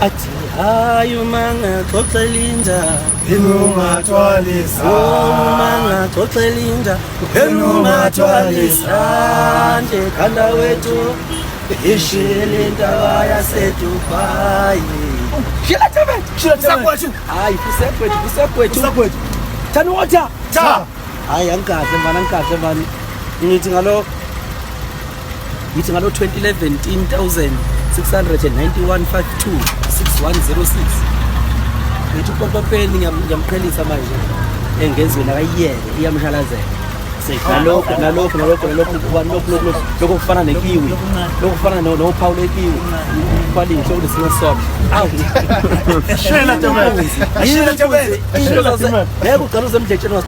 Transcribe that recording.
Athi hayo manga xoxelinda Inungathwalisa manga xoxelinda enungathwalisa nje khanda wethu ishile indaba yaseDubai. Shila sakwethu Hayi kusekwethu thani water cha hayi angikahle mani ngithi ngalo 2011 691.52 6106 ngithi uPopeni ngiyamqhelisa manje engezweni akayiyele iyamshalazela nalokho kufana nekiwi lokufana noPaul ekiwi kwalihle kulesingesona Shela Jabez into zaze yebo uqala uzemdletsheni